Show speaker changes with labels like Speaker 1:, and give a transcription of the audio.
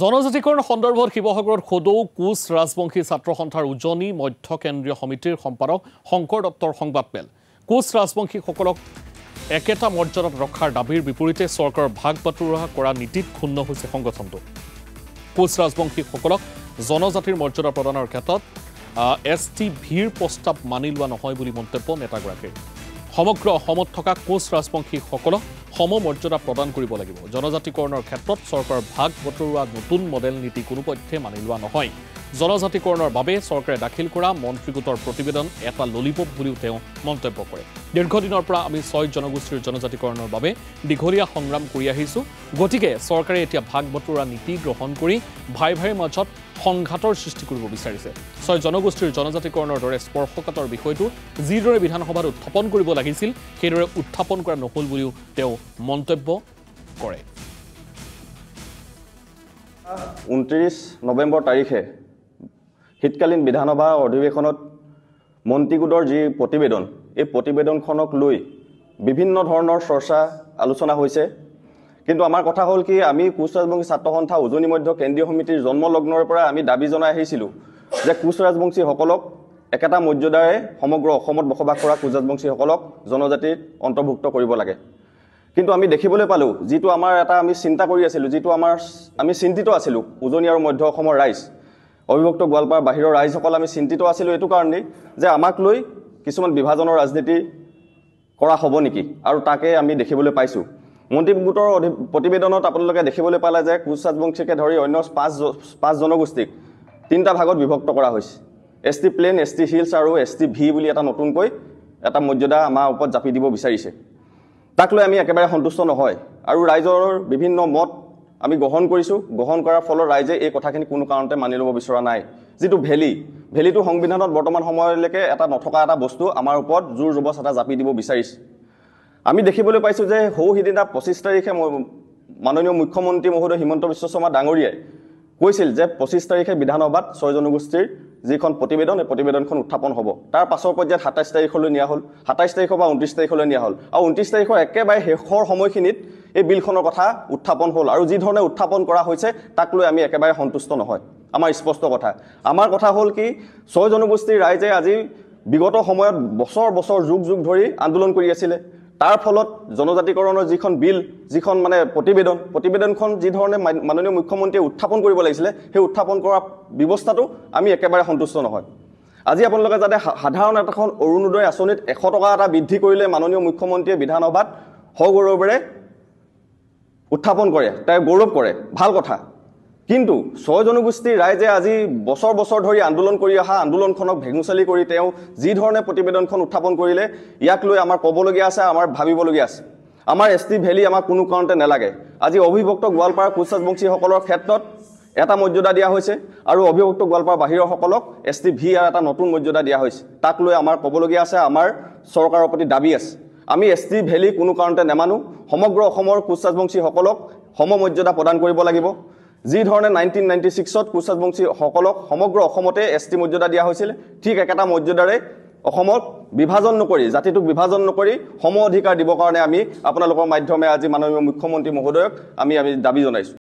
Speaker 1: জনজাতিকৰণ সন্দৰ্ভত শিৱসাগৰত সদৌ কোচ ৰাজবংশী ছাত্ৰ সন্থাৰ উজনি মধ্য কেন্দ্ৰীয় সমিতিৰ সম্পাদক শংকৰ দত্তৰ সংবাদমেল। কোচ ৰাজবংশীসকলক একেটা মৰ্যাদাত ৰখাৰ দাবীৰ বিপৰীতে চৰকাৰৰ ভাগ বাটোৱাৰা কৰা নীতিত ক্ষুণ্ণ হৈছে সংগঠনটো। কোচ ৰাজবংশীসকলক জনজাতিৰ মৰ্যাদা প্ৰদানৰ ক্ষেত্ৰত STVৰ প্ৰস্তাৱ মানি লোৱা নহয় বুলি মন্তব্য নেতাগৰাকীৰ। সমগ্ৰ অসমত থকা কোচ ৰাজবংশীসকলক সমমৰ্যাদা প্ৰদান কৰিব লাগিব। জনজাতিকৰণৰ ক্ষেত্ৰত চৰকাৰৰ ভাগ বটোৱা নতুন মডেল নীতি কোনোপধ্যে মানি লোৱা নহয়। জনজাতিকৰণৰ বাবে চৰকাৰে দাখিল কৰা মন্ত্ৰীগোটৰ প্ৰতিবেদন এটা ললিপপ বুলিও তেওঁ মন্তব্য কৰে। দীৰ্ঘদিনৰ পৰা আমি 6 জনগোষ্ঠীৰ জনজাতিকৰণৰ বাবে দীঘলীয়া সংগ্ৰাম কৰি আহিছোঁ। গতিকে চৰকাৰে এতিয়া ভাগ বটোৱা নীতি গ্ৰহণ কৰি ভাই ভাইৰ মাজত সংঘাতৰ সৃষ্টি কৰিব বিচাৰিছে। 6 জনগোষ্ঠীৰ জনজাতিকৰণৰ দৰে স্পৰ্শকাতৰ বিষয়টো যিদৰে বিধানসভাত উত্থাপন কৰিব লাগিছিল সেইদৰে উত্থাপন কৰা নহ'ল বুলিও তেওঁ মন্তব্য কৰে।
Speaker 2: 29 নৱেম্বৰ তাৰিখে শীতকালীন বিধানসভা অধিৱেশনত মন্ত্ৰীগোটৰ যি প্ৰতিবেদন, এই প্ৰতিবেদনখনক লৈ বিভিন্ন ধৰণৰ চৰ্চা আলোচনা হৈছে। কিন্তু আমাৰ কথা হ'ল কি, আমি কোচ ৰাজবংশী ছাত্ৰ সন্থা উজনি মধ্য কেন্দ্ৰীয় সমিতিৰ জন্মলগ্নৰ পৰা আমি দাবী জনাই আহিছিলোঁ যে কোচ ৰাজবংশীসকলক একেটা মৰ্যাদাৰে সমগ্ৰ অসমত বসবাস কৰা কোচ ৰাজবংশীসকলক জনজাতিত অন্তৰ্ভুক্ত কৰিব লাগে। কিন্তু আমি দেখিবলৈ পালোঁ, যিটো আমাৰ এটা আমি চিন্তা কৰি আছিলোঁ, যিটো আমি চিন্তিত আছিলোঁ, উজনি আৰু মধ্য অসমৰ ৰাইজ, অবিভক্ত গোৱালপাৰ বাহিৰৰ ৰাইজসকল আমি চিন্তিত আছিলোঁ এইটো কাৰণেই যে আমাক লৈ কিছুমান বিভাজনৰ ৰাজনীতি কৰা হ'ব নেকি, আৰু তাকে আমি দেখিবলৈ পাইছোঁ। মন্ত্ৰীগোটৰ প্ৰতিবেদনত আপোনালোকে দেখিবলৈ পালে যে কোচ ৰাজবংশীকে ধৰি অন্য 5 জনগোষ্ঠীক 3টা ভাগত বিভক্ত কৰা হৈছে। ST প্লেন, ST হিলছ আৰু STV বুলি এটা নতুনকৈ এটা মৰ্যাদা আমাৰ ওপৰত জাপি দিব বিচাৰিছে। তাক লৈ আমি একেবাৰে সন্তুষ্ট নহয় আৰু ৰাইজৰ বিভিন্ন মত আমি গ্ৰহণ কৰিছোঁ। গ্ৰহণ কৰাৰ ফলত ৰাইজে এই কথাখিনি কোনো কাৰণতে মানি ল'ব বিচৰা নাই। যিটো ভেলিটো সংবিধানত বৰ্তমান সময়লৈকে এটা নথকা এটা বস্তু আমাৰ ওপৰত জোৰ জবচ এটা জাপি দিব বিচাৰিছে। আমি দেখিবলৈ পাইছোঁ যে সিদিনা 25 তাৰিখে মাননীয় মুখ্যমন্ত্ৰী মহোদয় হিমন্ত বিশ্ব শৰ্মা ডাঙৰীয়াই কৈছিল যে 25 তাৰিখে বিধানসভাত 6 জনগোষ্ঠীৰ যিখন প্ৰতিবেদন, এই প্ৰতিবেদনখন উত্থাপন হ'ব। তাৰ পাছৰ পৰ্যায়ত 27 তাৰিখলৈ নিয়া হ'ল, 27 তাৰিখৰ পৰা 29 তাৰিখলৈ নিয়া হ'ল আৰু 29 তাৰিখৰ একেবাৰে শেষৰ সময়খিনিত এই বিলখনৰ কথা উত্থাপন হ'ল। আৰু যি ধৰণে উত্থাপন কৰা হৈছে তাক লৈ আমি একেবাৰে সন্তুষ্ট নহয়। আমাৰ স্পষ্ট কথা, আমাৰ কথা হ'ল কি, 6 জনগোষ্ঠীৰ ৰাইজে আজি বিগত সময়ত বছৰ যুগ ধৰি আন্দোলন কৰি আছিলে। তাৰ ফলত জনজাতিকৰণৰ যিখন বিল, যিখন প্ৰতিবেদনখন যি ধৰণে মাননীয় মুখ্যমন্ত্ৰীয়ে উত্থাপন কৰিব লাগিছিলে, সেই উত্থাপন কৰা ব্যৱস্থাটো আমি একেবাৰে সন্তুষ্ট নহয়। আজি আপোনালোকে যাতে সাধাৰণ এখন অৰুণোদয় আঁচনিত 100 টকা এটা বৃদ্ধি কৰিলে মাননীয় মুখ্যমন্ত্ৰীয়ে বিধানসভাত সগৌৰৱেৰে উত্থাপন কৰে, তাই গৌৰৱ কৰে, ভাল কথা। কিন্তু 6 জনগোষ্ঠীৰ ৰাইজে আজি বছৰ ধৰি আন্দোলন কৰি অহা আন্দোলনখনক ভেঙুচালি কৰি তেওঁ যি ধৰণে প্ৰতিবেদনখন উত্থাপন কৰিলে, ইয়াক লৈ আমাৰ ক'বলগীয়া আছে, আমাৰ ভাবিবলগীয়া আছে। আমাৰ ST ভেলি আমাক কোনো কাৰণতে নালাগে। আজি অবিভক্ত গোৱালপাৰা কোচ ৰাজবংশীসকলৰ ক্ষেত্ৰত এটা মৰ্যাদা দিয়া হৈছে আৰু অবিভক্ত গোৱালপাৰা বাহিৰৰসকলক STV এটা নতুন মৰ্যাদা দিয়া হৈছে। তাক লৈ আমাৰ ক'বলগীয়া আছে, আমাৰ চৰকাৰৰ প্ৰতি দাবী আছে। আমি ST ভেলি কোনো কাৰণতে নেমানো। সমগ্ৰ অসমৰ কোচ ৰাজবংশীসকলক সমমৰ্যাদা প্ৰদান কৰিব লাগিব। যি ধৰণে 1996ত কোচ ৰাজবংশীসকলক সমগ্ৰ অসমতে ST মৰ্যাদা দিয়া হৈছিল, ঠিক একেটা মৰ্যাদাৰে অসমত বিভাজন নকৰি, জাতিটোক বিভাজন নকৰি সম অধিকাৰ দিবৰ কাৰণে আমি আপোনালোকৰ মাধ্যমে আজি মাননীয় মুখ্যমন্ত্ৰী মহোদয়ক আমি দাবী জনাইছোঁ।